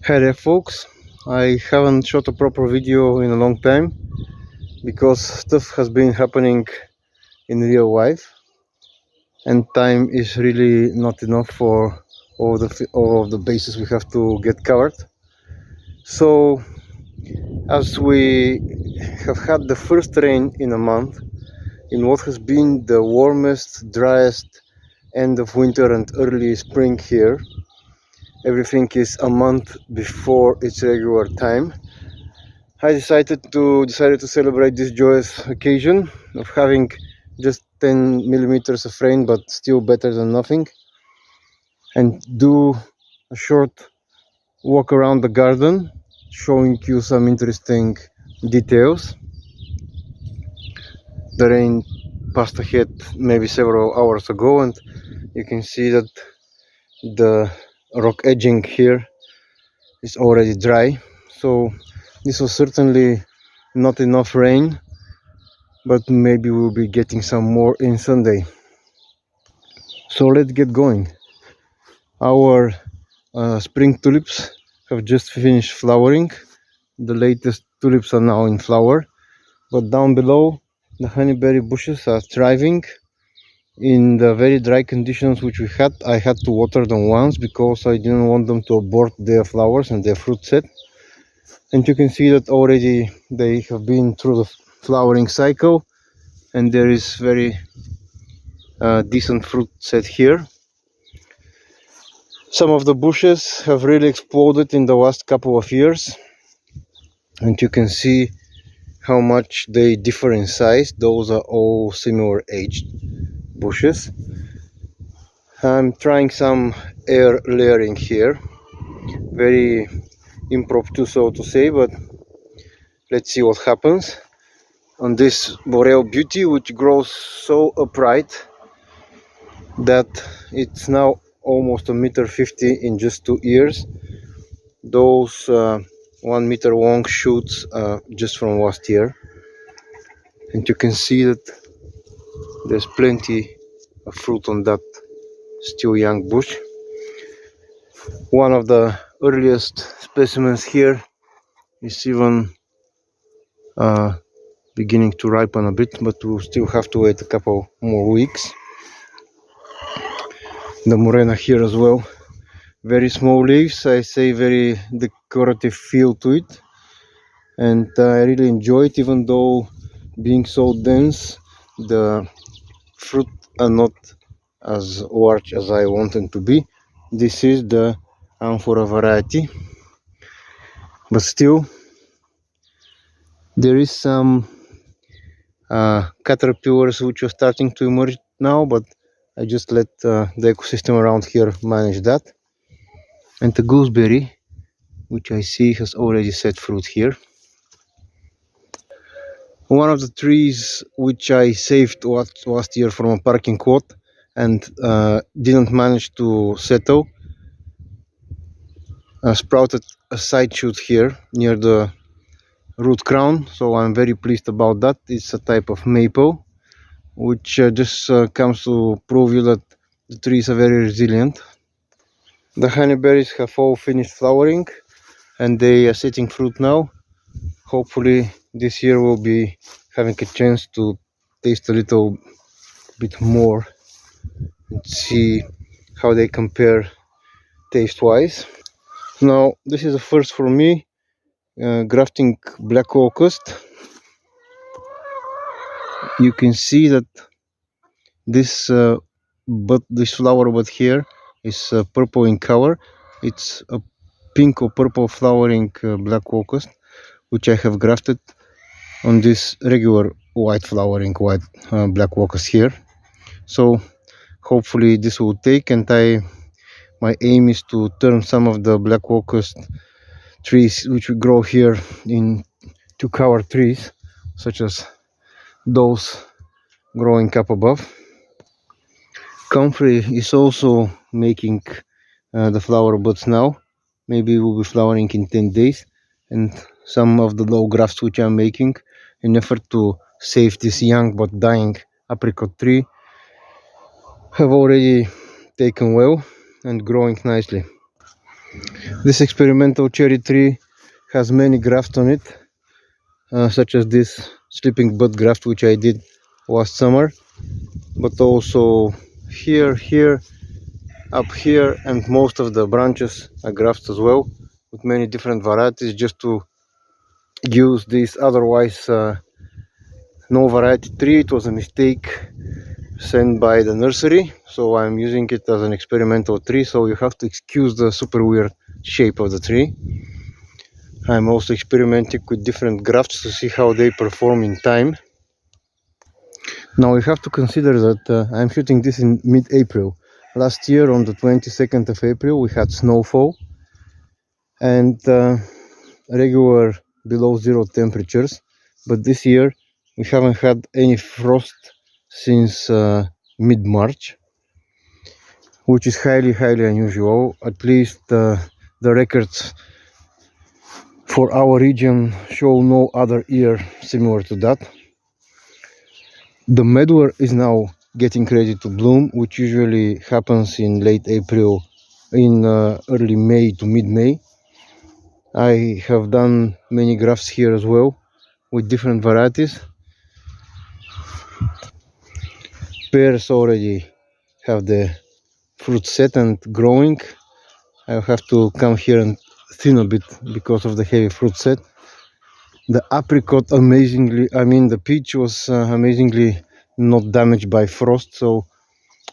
Hi there folks, I haven't shot a proper video in a long time because stuff has been happening in real life and time is really not enough for all of the bases we have to get covered. So as we have had the first rain in a month in what has been the warmest, driest end of winter and early spring here, everything is a month before its regular time. I decided to celebrate this joyous occasion of having just 10 millimeters of rain, but still better than nothing, and do a short walk around the garden, showing you some interesting details. The rain passed ahead maybe several hours ago, and you can see that the rock edging here is already dry. So this was certainly not enough rain, but maybe we'll be getting some more in Sunday. So let's get going. Our spring tulips have just finished flowering. The latest tulips are now in flower, but down below the honeyberry bushes are thriving. In the very dry conditions which we had, I had to water them once because I didn't want them to abort their flowers and their fruit set. And you can see that already they have been through the flowering cycle and there is very decent fruit set here. Some of the bushes have really exploded in the last couple of years, and you can see how much they differ in size. Those are all similar aged bushes. I'm trying some air layering here, very impromptu so to say, but let's see what happens. On this boreal beauty, which grows so upright that it's now almost 1.50 meters in just 2 years. Those 1 meter long shoots just from last year, and you can see that there's plenty of fruit on that still young bush. One of the earliest specimens here is even beginning to ripen a bit, but we'll still have to wait a couple more weeks. The morena here as well, very small leaves, I say very decorative feel to it, and I really enjoy it, even though being so dense the fruit are not as large as I want them to be. This is the amphora variety, but still there is some caterpillars which are starting to emerge now, but I just let the ecosystem around here manage that. And the gooseberry, which I see has already set fruit here. One of the trees which I saved last year from a parking lot and didn't manage to settle sprouted a side shoot here near the root crown, so I'm very pleased about that. It's a type of maple, which just comes to prove you that the trees are very resilient. The honeyberries have all finished flowering and they are setting fruit now. Hopefully this year we'll be having a chance to taste a little bit more and see how they compare taste wise. Now this is a first for me, grafting black locust. You can see that this flower bud here is purple in color. It's a pink or purple flowering black locust, which I have grafted on this regular white flowering black locust here. So hopefully this will take, and my aim is to turn some of the black locust trees which we grow here into cover trees, such as those growing up above. Comfrey is also making the flower buds now. Maybe it will be flowering in 10 days, and some of the low grafts which I'm making in effort to save this young but dying apricot tree have already taken well and growing nicely. This experimental cherry tree has many grafts on it, such as this sleeping bud graft which I did last summer, but also here, up here, and most of the branches are grafts as well, with many different varieties, just to use this otherwise no variety tree. It was a mistake sent by the nursery, so I'm using it as an experimental tree, so you have to excuse the super weird shape of the tree. I'm also experimenting with different grafts to see how they perform in time. Now we have to consider that I'm shooting this in mid-April. Last year on the 22nd of April we had snowfall and regular below zero temperatures, but this year we haven't had any frost since mid-March, which is highly unusual. At least the records for our region show no other year similar to that. The medlar is now getting ready to bloom, which usually happens in late April, in early May to mid-May. I have done many grafts here as well with different varieties. Pears already have the fruit set and growing. I'll have to come here and thin a bit because of the heavy fruit set. The apricot, amazingly, the peach was amazingly not damaged by frost, so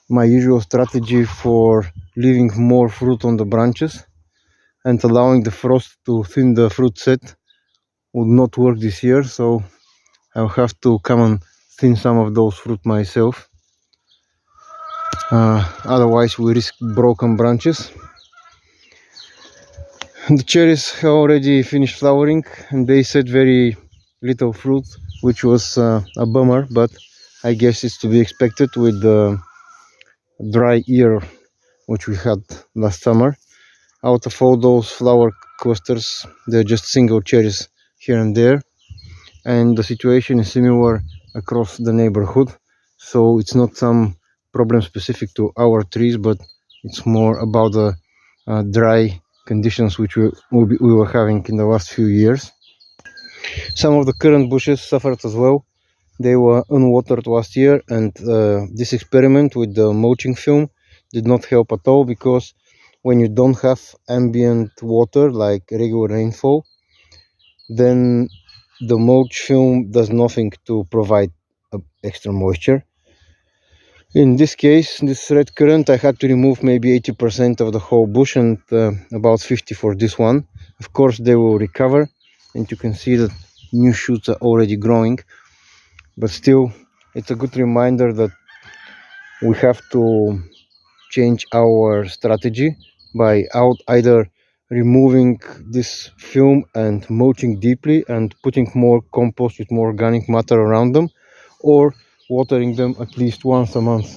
my usual strategy for leaving more fruit on the branches and allowing the frost to thin the fruit set would not work this year, so I'll have to come and thin some of those fruit myself. Otherwise we risk broken branches. The cherries have already finished flowering and they set very little fruit, which was a bummer, but I guess it's to be expected with the dry year which we had last summer. Out of all those flower clusters, they're just single cherries here and there, and the situation is similar across the neighborhood, so it's not some problem specific to our trees, but it's more about the dry conditions which we were having in the last few years. Some of the currant bushes suffered as well. They were unwatered last year, and this experiment with the mulching film did not help at all, because when you don't have ambient water like regular rainfall, then the mulch film does nothing to provide extra moisture. In this case, this red currant, I had to remove maybe 80% of the whole bush and about 50 for this one. Of course they will recover, and you can see that new shoots are already growing, but still it's a good reminder that we have to change our strategy by either removing this film and mulching deeply and putting more compost with more organic matter around them, or watering them at least once a month.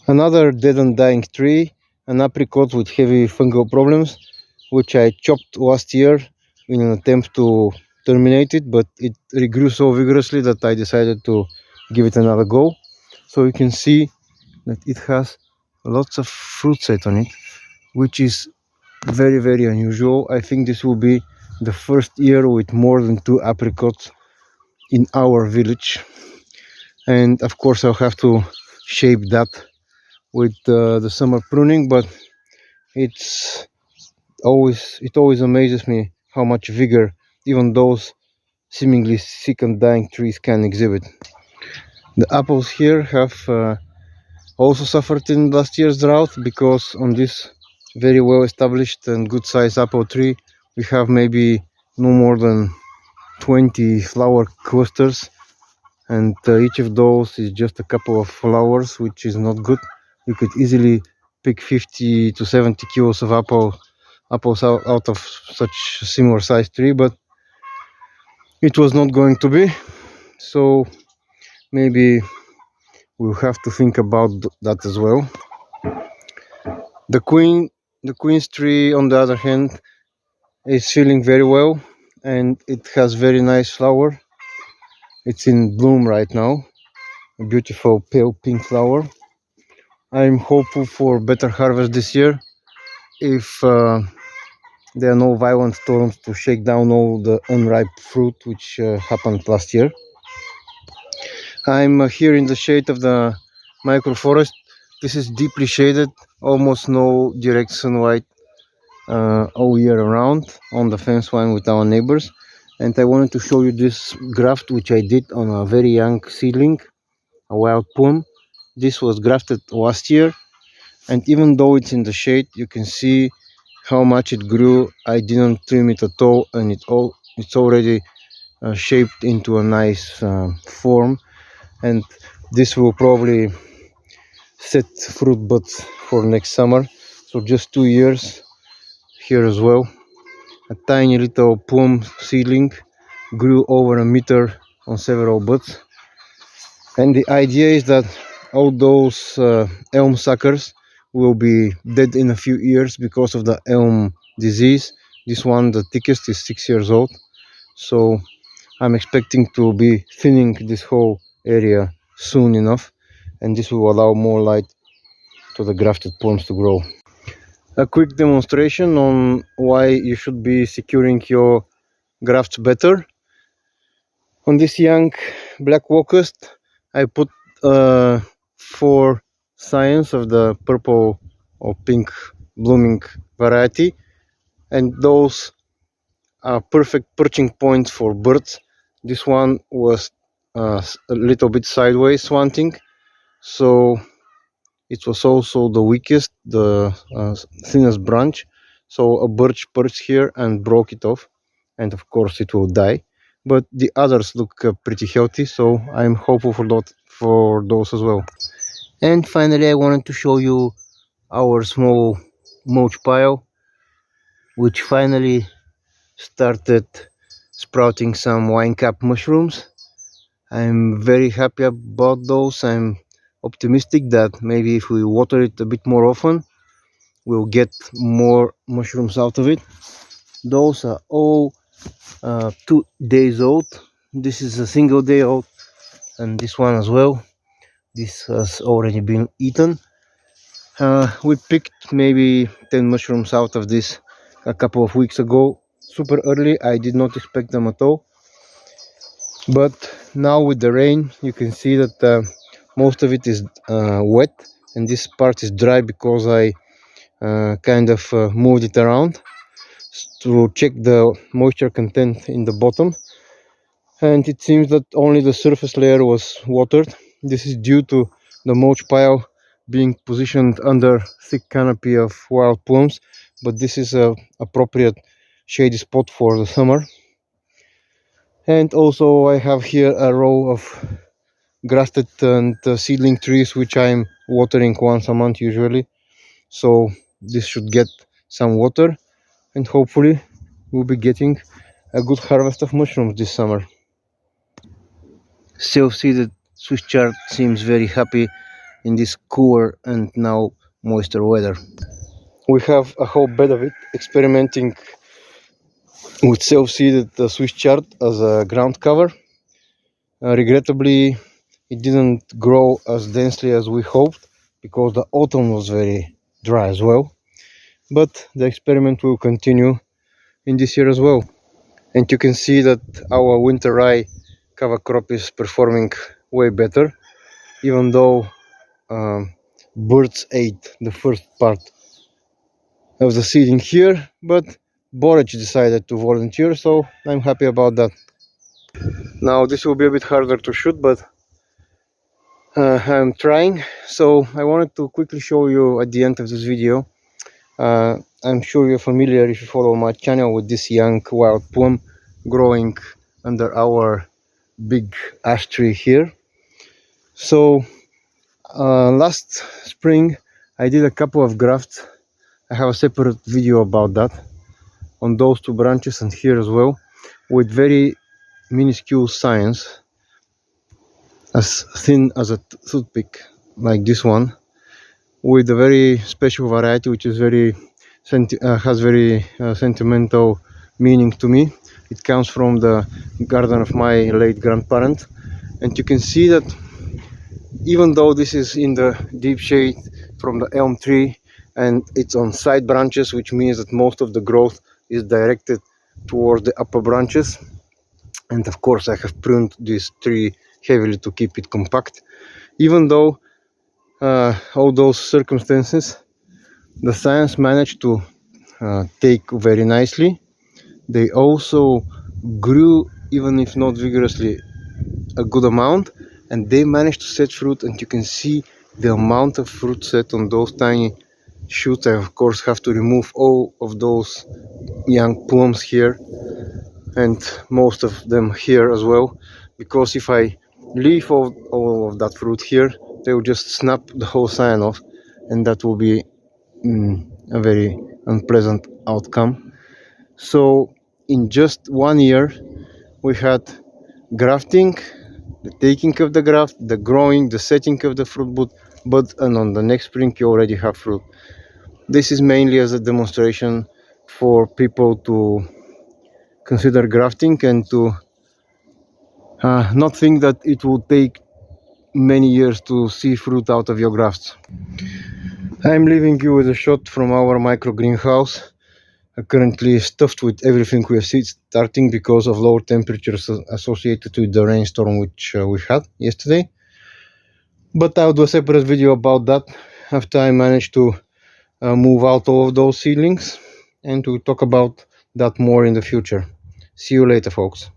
Another dead and dying tree, an apricot with heavy fungal problems, which I chopped last year in an attempt to terminate it, but it regrew so vigorously that I decided to give it another go. So you can see that it has lots of fruit set on it, which is very unusual. I think this will be the first year with more than 2 apricots in our village, and of course I'll have to shape that with the summer pruning, but it always amazes me how much vigor even those seemingly sick and dying trees can exhibit. The apples here have also suffered in last year's drought, because on this very well established and good sized apple tree we have maybe no more than 20 flower clusters, and each of those is just a couple of flowers, which is not good. You could easily pick 50 to 70 kilos of apples out of such a similar sized tree, but it was not going to be, so maybe we'll have to think about that as well. The queen's tree, on the other hand, is feeling very well, and it has very nice flower. It's in bloom right now, a beautiful pale pink flower. I'm hopeful for better harvest this year, if there are no violent storms to shake down all the unripe fruit which happened last year. I'm here in the shade of the microforest. This is deeply shaded, almost no direct sunlight all year around on the fence line with our neighbors. And I wanted to show you this graft which I did on a very young seedling, a wild plum. This was grafted last year, and even though it's in the shade, you can see how much it grew. I didn't trim it at all, and it's already shaped into a nice form, and this will probably set fruit buds for next summer. So just 2 years here as well. A tiny little plum seedling grew over a meter on several buds, and the idea is that all those elm suckers will be dead in a few years because of the elm disease. This one, the thickest, is 6 years old, so I'm expecting to be thinning this whole area soon enough, and this will allow more light to the grafted plums to grow. A quick demonstration on why you should be securing your grafts better. On this young black locust, I put 4 scions of the purple or pink blooming variety, and those are perfect perching points for birds. This one was a little bit sideways slanting, so it was also the weakest, the thinnest branch, so a birch perched here and broke it off, and of course it will die. But the others look pretty healthy, so I'm hopeful for those as well. And finally, I wanted to show you our small mulch pile, which finally started sprouting some wine cap mushrooms. I'm very happy about those. I'm optimistic that maybe if we water it a bit more often, we'll get more mushrooms out of it. Those are all 2 days old. This is a single day old, and this one as well. This has already been eaten. We picked maybe 10 mushrooms out of this a couple of weeks ago, super early. I did not expect them at all, but now with the rain you can see that most of it is wet, and this part is dry because I kind of moved it around to check the moisture content in the bottom, and it seems that only the surface layer was watered. This is due to the mulch pile being positioned under thick canopy of wild plums, but this is a appropriate shady spot for the summer. And also I have here a row of grafted and seedling trees which I'm watering once a month usually, so this should get some water, and hopefully we'll be getting a good harvest of mushrooms this summer. Self-seeded Swiss chard seems very happy in this cooler and now moister weather. We have a whole bed of it, experimenting with self-seeded Swiss chard as a ground cover. Regrettably, it didn't grow as densely as we hoped because the autumn was very dry as well. But the experiment will continue in this year as well. And you can see that our winter rye cover crop is performing way better, even though birds ate the first part of the seeding here, but borage decided to volunteer, so I'm happy about that. Now this will be a bit harder to shoot, but I'm trying. So I wanted to quickly show you at the end of this video. I'm sure you're familiar, if you follow my channel, with this young wild plum growing under our big ash tree here. So last spring I did a couple of grafts. I have a separate video about that on those 2 branches and here as well, with very minuscule scions, as thin as a toothpick, like this one, with a very special variety which is has very sentimental meaning to me. It comes from the garden of my late grandparent, and you can see that even though this is in the deep shade from the elm tree and it's on side branches, which means that most of the growth is directed towards the upper branches. And of course I have pruned this tree heavily to keep it compact. Even though all those circumstances, the scions managed to take very nicely. They also grew, even if not vigorously, a good amount, and they managed to set fruit, and you can see the amount of fruit set on those tiny shoots. I of course have to remove all of those young plums here and most of them here as well, because if I leave all of that fruit here, they will just snap the whole scion off, and that will be a very unpleasant outcome. So in just 1 year we had grafting, the taking of the graft, the growing, the setting of the fruit bud, and on the next spring you already have fruit. This is mainly as a demonstration for people to consider grafting and to not think that it will take many years to see fruit out of your grafts. I'm leaving you with a shot from our micro greenhouse, currently stuffed with everything we see, starting because of lower temperatures associated with the rainstorm which we had yesterday. But I'll do a separate video about that after I manage to move out all of those seedlings, and to talk about that more in the future. See you later, folks.